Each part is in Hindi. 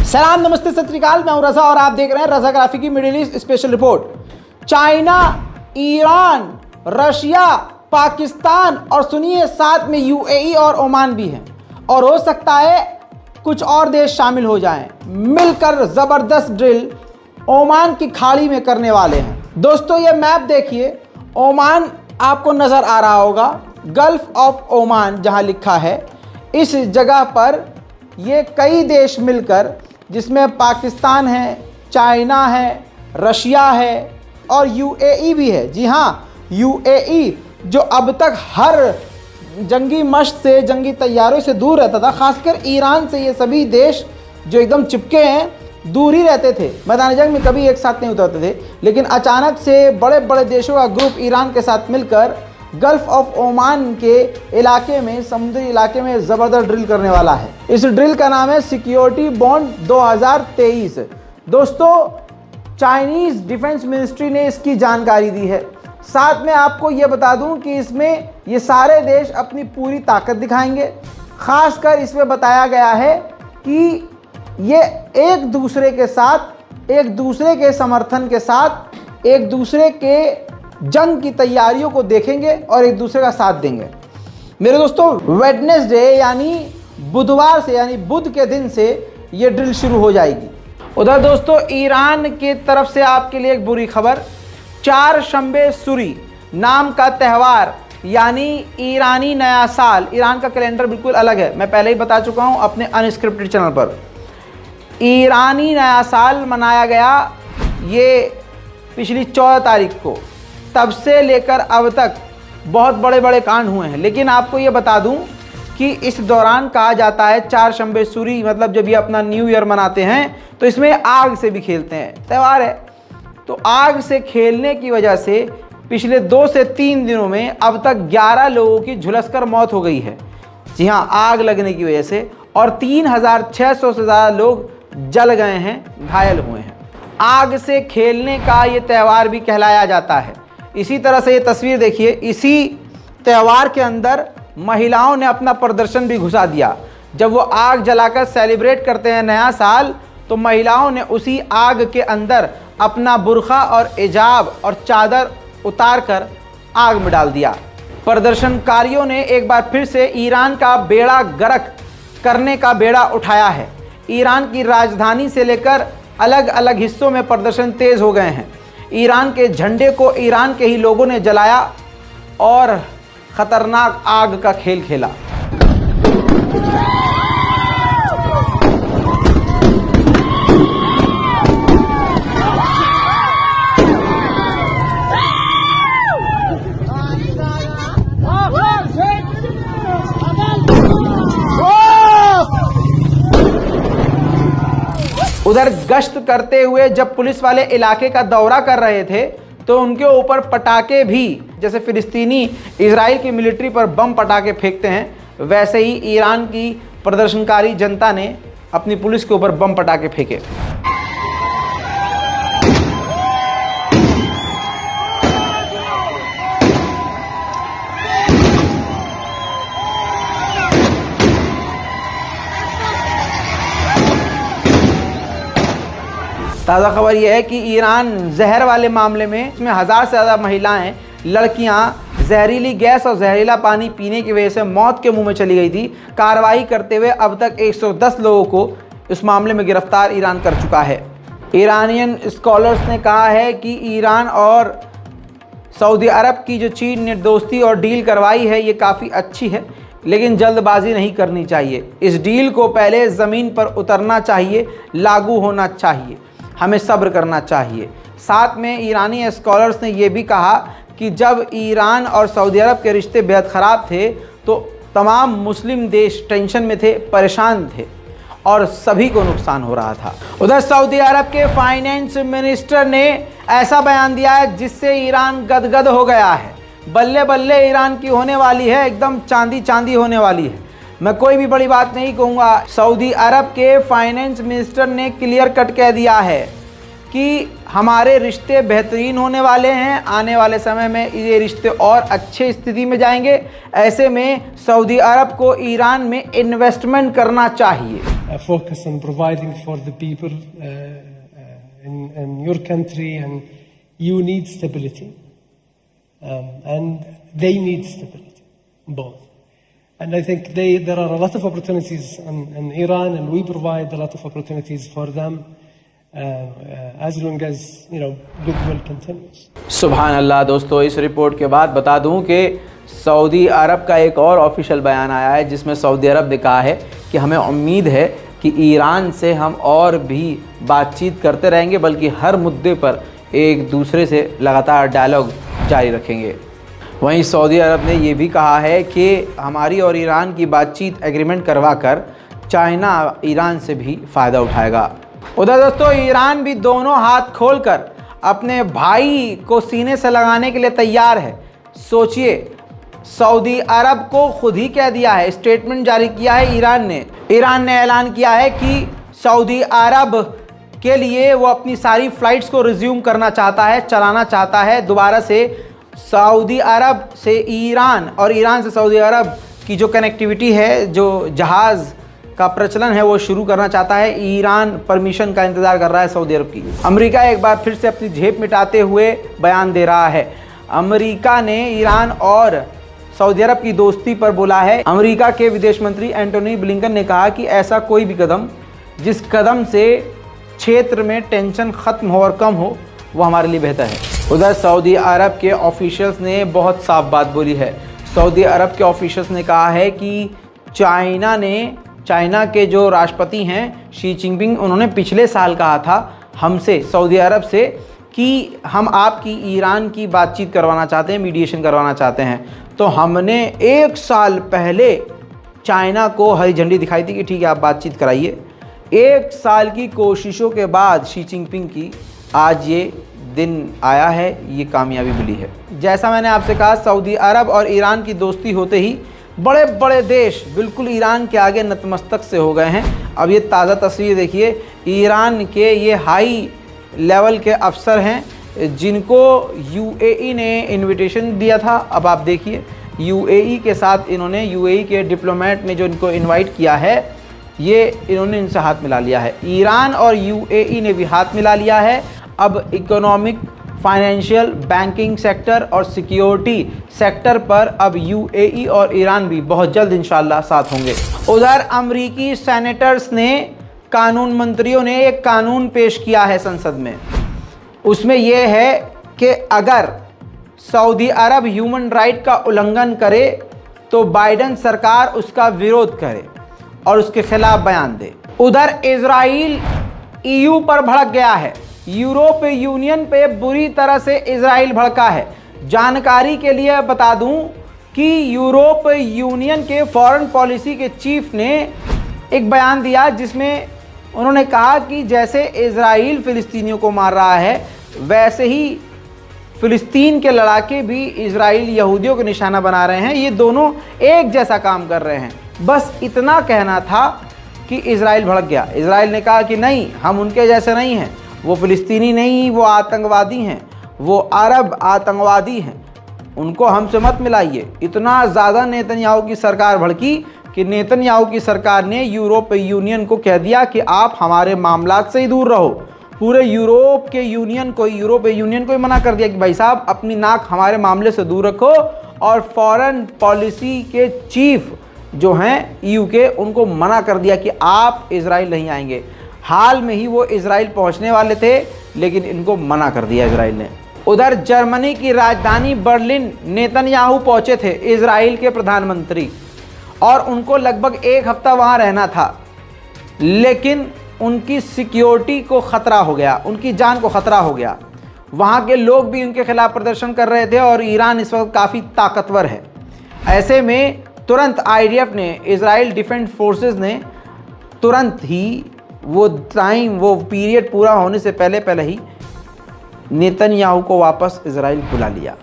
सलाम नमस्ते सत श्री अकाल, मैं हूं रजा और आप देख रहे हैं रजा ग्राफी की middle east special report. China, Iran, Russia, Pakistan और सुनिए साथ में यूएई और ओमान भी हैं और हो सकता है कुछ और देश शामिल हो जाएं। मिलकर जबरदस्त ड्रिल ओमान की खाड़ी में करने वाले हैं। दोस्तों ये मैप देखिए, ओमान आपको नजर आ रहा होगा, गल्फ ऑफ ओमान जहां लिखा है। इस जगह पर ये कई देश मिलकर, जिसमें पाकिस्तान है, चाइना है, रशिया है और यूएई भी है। जी हाँ, यूएई जो अब तक हर जंगी मश्क से, जंगी तैयारों से दूर रहता था, खासकर ईरान से ये सभी देश जो एकदम चिपके हैं दूर ही रहते थे, मैदान जंग में कभी एक साथ नहीं उतरते थे। लेकिन अचानक से बड़े बड़े देशों का ग्रुप ईरान के साथ मिलकर गल्फ ऑफ ओमान के इलाके में, समुद्री इलाके में ज़बरदस्त ड्रिल करने वाला है। इस ड्रिल का नाम है सिक्योरिटी बॉन्ड 2023। दोस्तों चाइनीज़ डिफेंस मिनिस्ट्री ने इसकी जानकारी दी है। साथ में आपको ये बता दूं कि इसमें ये सारे देश अपनी पूरी ताकत दिखाएंगे। खासकर इसमें बताया गया है कि ये एक दूसरे के साथ, एक दूसरे के समर्थन के साथ, एक दूसरे के जंग की तैयारियों को देखेंगे और एक दूसरे का साथ देंगे। मेरे दोस्तों वेडनेसडे यानी बुधवार से, यानी बुध के दिन से ये ड्रिल शुरू हो जाएगी। उधर दोस्तों ईरान की तरफ से आपके लिए एक बुरी खबर, चारशंबे सूरी नाम का त्यौहार यानी ईरानी नया साल। ईरान का कैलेंडर बिल्कुल अलग है, मैं पहले ही बता चुका हूँ अपने अनस्क्रिप्टेड चैनल पर। ईरानी नया साल मनाया गया ये पिछली 14 तारीख को। तब से लेकर अब तक बहुत बड़े बड़े कांड हुए हैं। लेकिन आपको ये बता दूं कि इस दौरान कहा जाता है चारशंबे सूरी, मतलब जब ये अपना न्यू ईयर मनाते हैं तो इसमें आग से भी खेलते हैं, त्यौहार है। तो आग से खेलने की वजह से पिछले 2 से 3 दिनों में अब तक 11 लोगों की झुलसकर मौत हो गई है। जी हाँ, आग लगने की वजह से, और 3600 से ज़्यादा लोग जल गए हैं, घायल हुए हैं। आग से खेलने का ये त्यौहार भी कहलाया जाता है। इसी तरह से ये तस्वीर देखिए, इसी त्यौहार के अंदर महिलाओं ने अपना प्रदर्शन भी घुसा दिया। जब वो आग जलाकर सेलिब्रेट करते हैं नया साल, तो महिलाओं ने उसी आग के अंदर अपना बुर्खा और हिजाब और चादर उतार कर आग में डाल दिया। प्रदर्शनकारियों ने एक बार फिर से ईरान का बेड़ा गर्क करने का बेड़ा उठाया है। ईरान की राजधानी से लेकर अलग अलग हिस्सों में प्रदर्शन तेज हो गए हैं। ईरान के झंडे को ईरान के ही लोगों ने जलाया और खतरनाक आग का खेल खेला। उधर गश्त करते हुए जब पुलिस वाले इलाके का दौरा कर रहे थे तो उनके ऊपर पटाखे भी, जैसे फिलिस्तीनी इजराइल की मिलिट्री पर बम पटाखे फेंकते हैं, वैसे ही ईरान की प्रदर्शनकारी जनता ने अपनी पुलिस के ऊपर बम पटाखे फेंके। ताज़ा खबर यह है कि ईरान जहर वाले मामले में इसमें 1000 से ज़्यादा महिलाएं, लड़कियां जहरीली गैस और जहरीला पानी पीने की वजह से मौत के मुंह में चली गई थी। कार्रवाई करते हुए अब तक 110 लोगों को इस मामले में गिरफ्तार ईरान कर चुका है। ईरानियन स्कॉलर्स ने कहा है कि ईरान और सऊदी अरब की जो चीन ने दोस्ती और डील करवाई है ये काफ़ी अच्छी है, लेकिन जल्दबाजी नहीं करनी चाहिए। इस डील को पहले ज़मीन पर उतरना चाहिए, लागू होना चाहिए, हमें सब्र करना चाहिए। साथ में ईरानी स्कॉलर्स ने यह भी कहा कि जब ईरान और सऊदी अरब के रिश्ते बेहद ख़राब थे तो तमाम मुस्लिम देश टेंशन में थे, परेशान थे और सभी को नुकसान हो रहा था। उधर सऊदी अरब के फाइनेंस मिनिस्टर ने ऐसा बयान दिया है जिससे ईरान गदगद हो गया है। बल्ले बल्ले ईरान की होने वाली है, एकदम चांदी चांदी होने वाली है। मैं कोई भी बड़ी बात नहीं कहूँगा। सऊदी अरब के फाइनेंस मिनिस्टर ने क्लियर कट कह दिया है कि हमारे रिश्ते बेहतरीन होने वाले हैं, आने वाले समय में ये रिश्ते और अच्छे स्थिति में जाएंगे। ऐसे में सऊदी अरब को ईरान में इन्वेस्टमेंट करना चाहिए। focus on providing for the people in your country, and you need stability, and they need stability, both. And I think there are a lot of opportunities in Iran, and we provide a lot of opportunities for them as long as goodwill continues. सुभान अल्लाह। दोस्तों, इस रिपोर्ट के बाद बता दूं कि सऊदी अरब का एक और ऑफिशियल बयान आया है जिसमें सऊदी अरब ने कहा है कि हमें उम्मीद है कि ईरान से हम और भी बातचीत करते रहेंगे, बल्कि हर मुद्दे पर एक दूसरे से लगातार डायलॉग जारी रखेंगे। वहीं सऊदी अरब ने ये भी कहा है कि हमारी और ईरान की बातचीत एग्रीमेंट करवा कर चाइना ईरान से भी फ़ायदा उठाएगा। उधर दोस्तों, ईरान भी दोनों हाथ खोलकर अपने भाई को सीने से लगाने के लिए तैयार है। सोचिए, सऊदी अरब को खुद ही कह दिया है, स्टेटमेंट जारी किया है ईरान ने ऐलान किया है कि सऊदी अरब के लिए वो अपनी सारी फ़्लाइट्स को रिज्यूम करना चाहता है, चलाना चाहता है दोबारा से। सऊदी अरब से ईरान और ईरान से सऊदी अरब की जो कनेक्टिविटी है, जो जहाज़ का प्रचलन है, वो शुरू करना चाहता है। ईरान परमिशन का इंतज़ार कर रहा है सऊदी अरब की। अमेरिका एक बार फिर से अपनी झेप मिटाते हुए बयान दे रहा है। अमेरिका ने ईरान और सऊदी अरब की दोस्ती पर बोला है। अमेरिका के विदेश मंत्री एंटोनी ब्लिंकन ने कहा कि ऐसा कोई भी कदम जिस कदम से क्षेत्र में टेंशन ख़त्म हो और कम हो, वो हमारे लिए बेहतर है। उधर सऊदी अरब के ऑफिशियल्स ने बहुत साफ बात बोली है। सऊदी अरब के ऑफिशियल्स ने कहा है कि चाइना के जो राष्ट्रपति हैं शी जिनपिंग, उन्होंने पिछले साल कहा था हमसे, सऊदी अरब से, कि हम आपकी ईरान की बातचीत करवाना चाहते हैं, मीडिएशन करवाना चाहते हैं। तो हमने 1 साल पहले चाइना को हरी झंडी दिखाई थी कि ठीक है, आप बातचीत कराइए। 1 साल की कोशिशों के बाद शी जिनपिंग की आज ये दिन आया है, ये कामयाबी मिली है। जैसा मैंने आपसे कहा, सऊदी अरब और ईरान की दोस्ती होते ही बड़े बड़े देश बिल्कुल ईरान के आगे नतमस्तक से हो गए हैं। अब ये ताज़ा तस्वीर देखिए, ईरान के ये हाई लेवल के अफसर हैं जिनको यूएई ने इनविटेशन दिया था। अब आप देखिए, यूएई के साथ इन्होंने, यूएई के डिप्लोमेट ने जो इनको इनवाइट किया है, ये इन्होंने इनसे हाथ मिला लिया है। ईरान और यूएई ने भी हाथ मिला लिया है। अब इकोनॉमिक, फाइनेंशियल, बैंकिंग सेक्टर और सिक्योरिटी सेक्टर पर अब यूएई और ईरान भी बहुत जल्द इंशाल्लाह साथ होंगे। उधर अमरीकी सेनेटर्स ने, कानून मंत्रियों ने एक कानून पेश किया है संसद में। उसमें यह है कि अगर सऊदी अरब ह्यूमन राइट का उल्लंघन करे तो बाइडेन सरकार उसका विरोध करे और उसके खिलाफ बयान दे। उधर इजराइल ईयू पर भड़क गया है। यूरोपीय यूनियन पे बुरी तरह से इजराइल भड़का है। जानकारी के लिए बता दूं कि यूरोपीय यूनियन के फॉरेन पॉलिसी के चीफ ने एक बयान दिया जिसमें उन्होंने कहा कि जैसे इजराइल फ़िलिस्तीनियों को मार रहा है, वैसे ही फ़िलिस्तीन के लड़ाके भी इजराइल यहूदियों को निशाना बना रहे हैं। ये दोनों एक जैसा काम कर रहे हैं। बस इतना कहना था कि इजराइल भड़क गया। इजराइल ने कहा कि नहीं, हम उनके जैसे नहीं हैं, वो फ़िलिस्तीनी नहीं, वो आतंकवादी हैं, वो अरब आतंकवादी हैं, उनको हमसे मत मिलाइए। इतना ज़्यादा नेतन्याहू की सरकार भड़की कि नेतन्याहू की सरकार ने यूरोपीय यूनियन को कह दिया कि आप हमारे मामलात से ही दूर रहो। पूरे यूरोपीय यूनियन को ही मना कर दिया कि भाई साहब, अपनी नाक हमारे मामले से दूर रखो। और फॉरेन पॉलिसी के चीफ जो हैं ईयू के, उनको मना कर दिया कि आप इजराइल नहीं आएंगे। हाल में ही वो इजराइल पहुंचने वाले थे, लेकिन इनको मना कर दिया इजराइल ने। उधर जर्मनी की राजधानी बर्लिन नेतन्याहू पहुंचे थे, इजराइल के प्रधानमंत्री, और उनको लगभग 1 हफ्ता वहां रहना था, लेकिन उनकी सिक्योरिटी को ख़तरा हो गया, उनकी जान को ख़तरा हो गया। वहाँ के लोग भी उनके खिलाफ प्रदर्शन कर रहे थे और ईरान इस वक्त काफ़ी ताकतवर है। ऐसे में तुरंत आईडीएफ ने, इजराइल डिफेंस फोर्सेस ने तुरंत ही वो पीरियड पूरा होने से पहले ही नेतन्याहू को वापस इजराइल बुला लिया।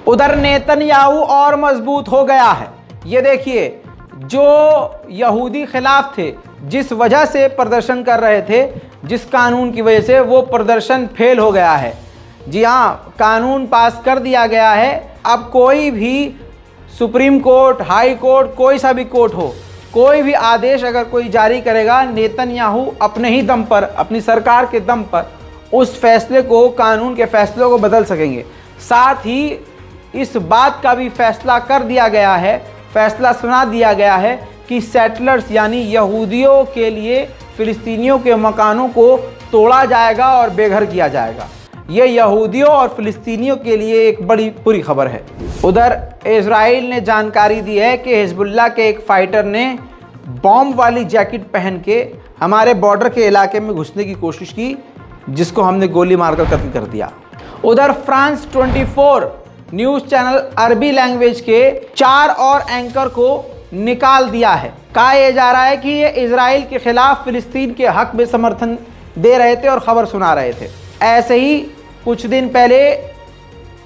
उधर नेतन्याहू और मजबूत हो गया है। ये देखिए, जो यहूदी खिलाफ थे, जिस वजह से प्रदर्शन कर रहे थे, जिस कानून की वजह से, वो प्रदर्शन फेल हो गया है। जी हाँ, कानून पास कर दिया गया है। अब कोई भी सुप्रीम कोर्ट, हाई कोर्ट, कोई सा भी कोर्ट हो, कोई भी आदेश अगर कोई जारी करेगा, नेतन्याहू अपने ही दम पर, अपनी सरकार के दम पर उस फैसले को, कानून के फैसलों को बदल सकेंगे। साथ ही इस बात का भी फैसला कर दिया गया है, फैसला सुना दिया गया है कि सेटलर्स यानी यहूदियों के लिए फ़िलिस्तीनियों के मकानों को तोड़ा जाएगा और बेघर किया जाएगा। ये यहूदियों और फ़िलिस्तीनियों के लिए एक बड़ी बुरी खबर है। उधर इजराइल ने जानकारी दी है कि हिजबुल्लाह के एक फाइटर ने बॉम्ब वाली जैकेट पहन के हमारे बॉर्डर के इलाके में घुसने की कोशिश की, जिसको हमने गोली मारकर कत्ल कर दिया। उधर फ्रांस 24 न्यूज़ चैनल अरबी लैंग्वेज के 4 और एंकर को निकाल दिया है। कहा यह जा रहा है कि ये इजराइल के खिलाफ फ़िलिस्तीन के हक में समर्थन दे रहे थे और ख़बर सुना रहे थे। ऐसे ही कुछ दिन पहले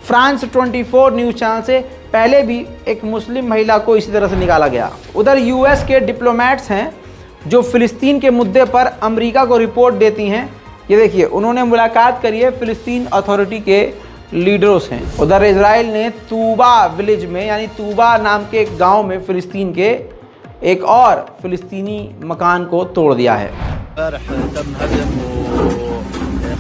फ्रांस 24 न्यूज़ चैनल से पहले भी एक मुस्लिम महिला को इसी तरह से निकाला गया। उधर यूएस के डिप्लोमेट्स हैं जो फ़िलिस्तीन के मुद्दे पर अमेरिका को रिपोर्ट देती हैं। ये देखिए, उन्होंने मुलाकात करी है फ़िलिस्तीन अथॉरिटी के लीडरों से। उधर इजराइल ने तूबा विलेज में यानी तूबा नाम के एक गांव में फ़िलिस्तीन के एक और फ़िलिस्तीनी मकान को तोड़ दिया है।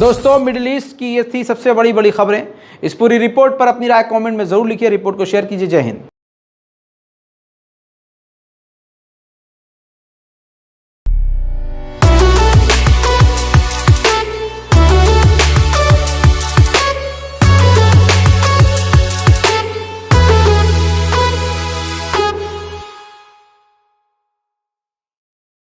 दोस्तों, मिडिल ईस्ट की ये थी सबसे बड़ी खबरें। इस पूरी रिपोर्ट पर अपनी राय कमेंट में ज़रूर लिखिए, रिपोर्ट को शेयर कीजिए। जय हिंद।